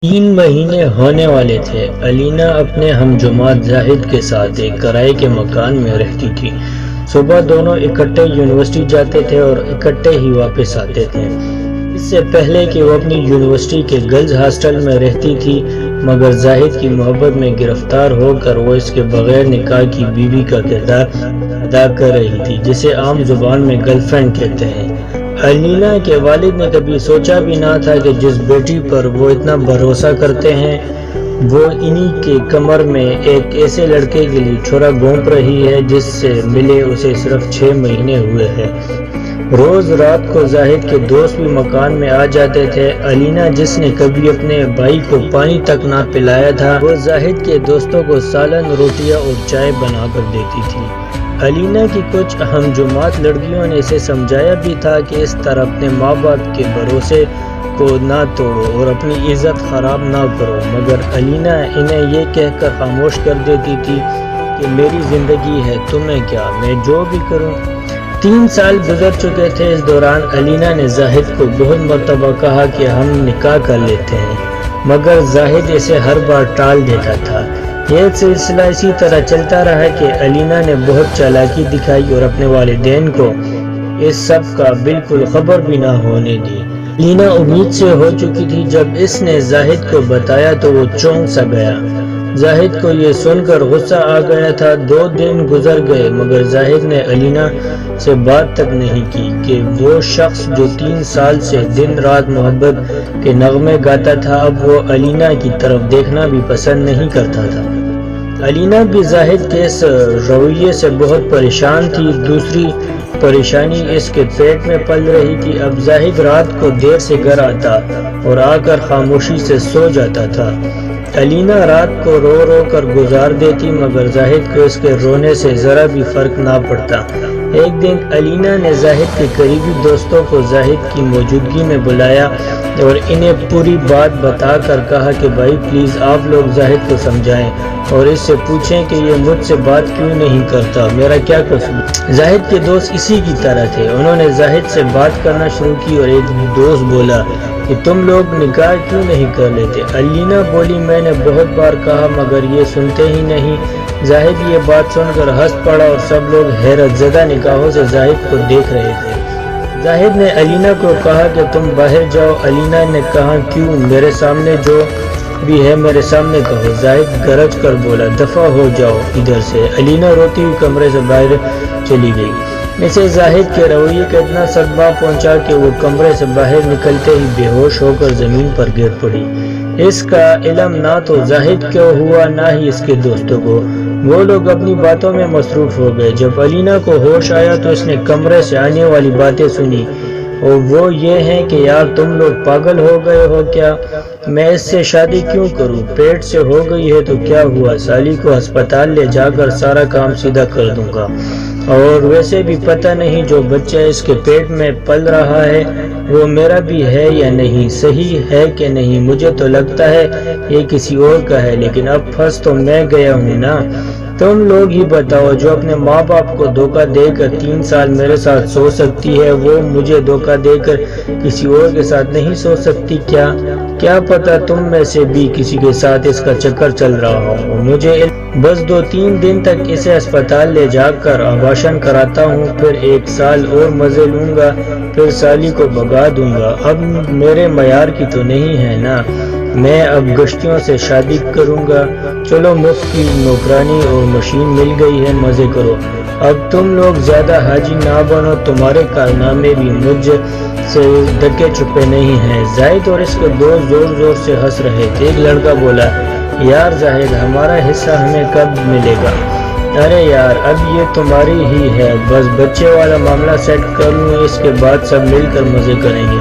3 مہینے ہونے والے تھے۔ الینا اپنے ہم جماعت زاہد کے ساتھ ایک کرائے کے مکان میں رہتی تھی۔ صبح دونوں اکٹھے یونیورسٹی جاتے تھے اور اکٹھے ہی واپس آتے تھے۔ اس سے پہلے کہ وہ اپنی یونیورسٹی کے گرلز ہاسٹل میں رہتی تھی، مگر زاہد کی محبت میں گرفتار ہو کر وہ اس کے بغیر نکاح کی بیوی کا کردار ادا کر رہی تھی، جسے عام زبان میں گرل فرینڈ کہتے ہیں۔ الینا کے والد نے کبھی سوچا بھی نہ تھا کہ جس بیٹی پر وہ اتنا بھروسہ کرتے ہیں، وہ انہی کے کمر میں ایک ایسے لڑکے کے لیے چھرا گھونپ رہی ہے جس سے ملے اسے صرف 6 مہینے ہوئے ہیں۔ روز رات کو زاہد کے دوست بھی مکان میں آ جاتے تھے۔ الینا، جس نے کبھی اپنے بھائی کو پانی تک نہ پلایا تھا، وہ زاہد کے دوستوں کو سالن، روٹیاں اور چائے بنا کر دیتی تھی۔ الینا کی کچھ ہم جماعت لڑکیوں نے اسے سمجھایا بھی تھا کہ اس طرح اپنے ماں باپ کے بھروسے کو نہ توڑو اور اپنی عزت خراب نہ کرو، مگر الینا انہیں یہ کہہ کر خاموش کر دیتی تھی کہ میری زندگی ہے، تمہیں کیا، میں جو بھی کروں۔ 3 سال گزر چکے تھے۔ اس دوران الینا نے زاہد کو بہت مرتبہ کہا کہ ہم نکاح کر لیتے ہیں، مگر زاہد اسے ہر بار ٹال دیتا تھا۔ یہ سلسلہ اسی طرح چلتا رہا کہ الینا نے بہت چالاکی دکھائی اور اپنے والدین کو اس سب کا بالکل خبر بھی نہ ہونے دی۔ الینا امید سے ہو چکی تھی۔ جب اس نے زاہد کو بتایا تو وہ چونک سا گیا۔ زاہد کو یہ سن کر غصہ آ گیا تھا۔ 2 دن گزر گئے مگر زاہد نے الینا سے بات تک نہیں کی کہ وہ شخص جو 3 سال سے دن رات محبت کے نغمے گاتا تھا، اب وہ الینا کی طرف دیکھنا بھی پسند نہیں کرتا تھا۔ الینا بھی زاہد کے اس رویے سے بہت پریشان تھی۔ دوسری پریشانی اس کے پیٹ میں پل رہی تھی۔ اب زاہد رات کو دیر سے گھر آتا اور آ کر خاموشی سے سو جاتا تھا۔ الینا رات کو رو رو کر گزار دیتی، مگر زاہد کو اس کے رونے سے ذرا بھی فرق نہ پڑتا۔ ایک دن الینا نے زاہد کے قریبی دوستوں کو زاہد کی موجودگی میں بلایا اور انہیں پوری بات بتا کر کہا کہ بھائی پلیز آپ لوگ زاہد کو سمجھائیں اور اس سے پوچھیں کہ یہ مجھ سے بات کیوں نہیں کرتا، میرا کیا قصور۔ زاہد کے دوست اسی کی طرح تھے۔ انہوں نے زاہد سے بات کرنا شروع کی اور ایک دوست بولا کہ تم لوگ نکاح کیوں نہیں کر لیتے۔ الینا بولی میں نے بہت بار کہا مگر یہ سنتے ہی نہیں۔ زاہد یہ بات سن کر ہنس پڑا اور سب لوگ حیرت زدہ نگاہوں سے زاہد کو دیکھ رہے تھے۔ زاہد نے الینا کو کہا کہ تم باہر جاؤ۔ الینا نے کہا کیوں، میرے سامنے جو بھی ہے میرے سامنے کہو۔ زاہد گرج کر بولا دفع ہو جاؤ ادھر سے۔ الینا روتی ہوئی کمرے سے باہر چلی گئی۔ اسے زاہد کے رویے کا اتنا صدمہ پہنچا کہ وہ کمرے سے باہر نکلتے ہی بے ہوش ہو کر زمین پر گر پڑی۔ اس کا علم نہ تو زاہد کو ہوا نہ ہی اس کے دوستوں کو۔ وہ لوگ اپنی باتوں میں مصروف ہو گئے۔ جب الینا کو ہوش آیا تو اس نے کمرے سے آنے والی باتیں سنی، اور وہ یہ ہیں کہ یار تم لوگ پاگل ہو گئے ہو کیا، میں اس سے شادی کیوں کروں، پیٹ سے ہو گئی ہے تو کیا ہوا، سالی کو ہسپتال لے جا کر سارا کام سیدھا کر دوں گا، اور ویسے بھی پتہ نہیں جو بچہ اس کے پیٹ میں پل رہا ہے وہ میرا بھی ہے یا نہیں، صحیح ہے کہ نہیں، مجھے تو لگتا ہے یہ کسی اور کا ہے، لیکن اب پھنس تو میں گیا ہوں نا۔ تم لوگ ہی بتاؤ، جو اپنے ماں باپ کو دھوکہ دے کر 3 سال میرے ساتھ سو سکتی ہے، وہ مجھے دھوکہ دے کر کسی اور کے ساتھ نہیں سو سکتی کیا پتہ تم میں سے بھی کسی کے ساتھ اس کا چکر چل رہا ہو، مجھے بس 2-3 دن تک اسے اسپتال لے جا کر ابارشن کراتا ہوں، پھر 1 سال اور مزے لوں گا، پھر سالی کو بھگا دوں گا۔ اب میرے معیار کی تو نہیں ہے نا، میں اب گشتیوں سے شادی کروں گا، چلو مفت کی نوکرانی اور مشین مل گئی ہے، مزے کرو۔ اب تم لوگ زیادہ حاجی نہ بنو، تمہارے کارنامے بھی مجھ سے ڈکے چھپے نہیں ہیں۔ زاہد اور اس کے دوست زور زور سے ہنس رہے تھے۔ ایک لڑکا بولا یار زاہد، ہمارا حصہ ہمیں کب ملے گا؟ ارے یار اب یہ تمہاری ہی ہے، بس بچے والا معاملہ سیٹ کر لوں، اس کے بعد سب مل کر مزے کریں گے۔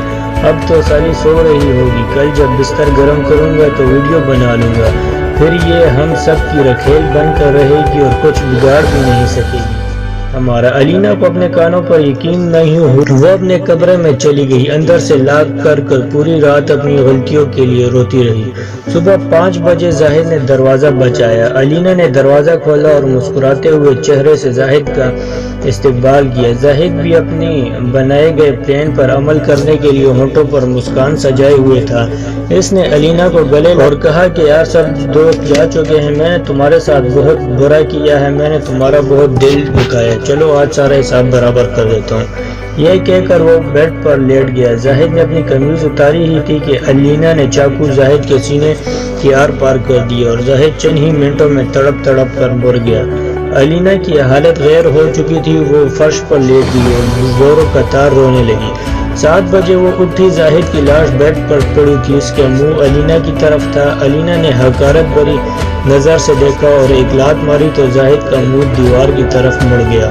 اب تو سالی سو رہی ہوگی، کل جب بستر گرم کروں گا تو ویڈیو بنا لوں گا، پھر یہ ہم سب کی رکھیل بن کر رہے گی اور کچھ بگاڑ بھی نہیں سکے گی۔ ہمارا۔ علینا کو اپنے کانوں پر یقین نہیں ہوا، وہ اپنے کمرے میں چلی گئی، اندر سے لاک کر پوری رات اپنی غلطیوں کے لیے روتی رہی۔ صبح 5 بجے زاہد نے دروازہ بجایا۔ علینا نے دروازہ کھولا اور مسکراتے ہوئے چہرے سے زاہد کا استقبال کیا۔ زاہد بھی اپنی بنائے گئے پلان پر عمل کرنے کے لیے ہونٹوں پر مسکان سجائے ہوئے تھا۔ اس نے علینا کو گلے اور کہا کہ یار سب دوست جا چکے ہیں، میں نے تمہارے ساتھ بہت برا کیا ہے، میں نے تمہارا بہت دل دکھایا، چلو آج سارا حساب برابر کر دیتا ہوں۔ یہ کہہ کر وہ بیڈ پر لیٹ گیا۔ زاہد نے اپنی قمیض اتاری ہی تھی کہ علینا نے چاقو زاہد کے سینے کی آر پار کر دیا اور زاہد چند ہی منٹوں میں تڑپ تڑپ کر مر گیا۔ علینا کی حالت غیر ہو چکی تھی، وہ فرش پر لیٹ گئی اور زوروں قطار رونے لگی۔ 7 بجے وہ اٹھی، زاہد کی لاش بیڈ پر پڑی تھی، اس کا منہ علینا کی طرف تھا۔ علینا نے حقارت بھری نظر سے دیکھا اور ایک لات ماری تو زاہد کا منہ دیوار کی طرف مڑ گیا۔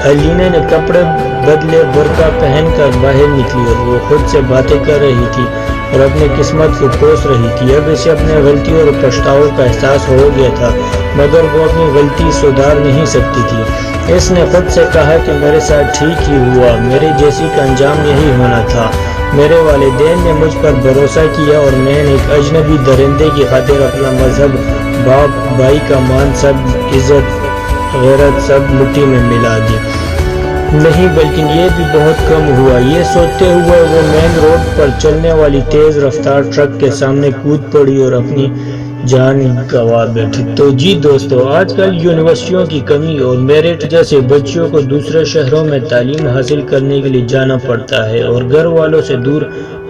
علینا نے کپڑے بدلے، برقع پہن کر باہر نکلی اور وہ خود سے باتیں کر رہی تھی اور اپنی قسمت کو کوس رہی تھی۔ اب اسے اپنے غلطیوں اور پچھتاووں کا احساس ہو گیا تھا، مگر وہ اپنی غلطی سدھار نہیں سکتی تھی۔ اس نے خود سے کہا کہ میرے ساتھ ٹھیک ہی ہوا، میری جیسی کا انجام یہی ہونا تھا۔ میرے والدین نے مجھ پر بھروسہ کیا اور میں نے ایک اجنبی درندے کی خاطر اپنا مذہب، باپ بھائی کا مان، سب عزت غیرت سب مٹی میں ملا دی۔ نہیں بلکہ یہ بھی بہت کم ہوا۔ یہ سوچتے ہوئے وہ مین روڈ پر چلنے والی تیز رفتار ٹرک کے سامنے کود پڑی اور اپنی جان گنوا بیٹھی۔ تو جی دوستو، آج کل یونیورسٹیوں کی کمی اور میرٹ جیسے بچیوں کو دوسرے شہروں میں تعلیم حاصل کرنے کے لیے جانا پڑتا ہے اور گھر والوں سے دور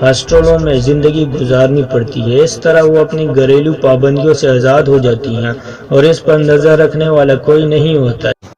ہاسٹلوں میں زندگی گزارنی پڑتی ہے۔ اس طرح وہ اپنی گھریلو پابندیوں سے آزاد ہو جاتی ہیں اور اس پر نظر رکھنے والا کوئی نہیں ہوتا ہے۔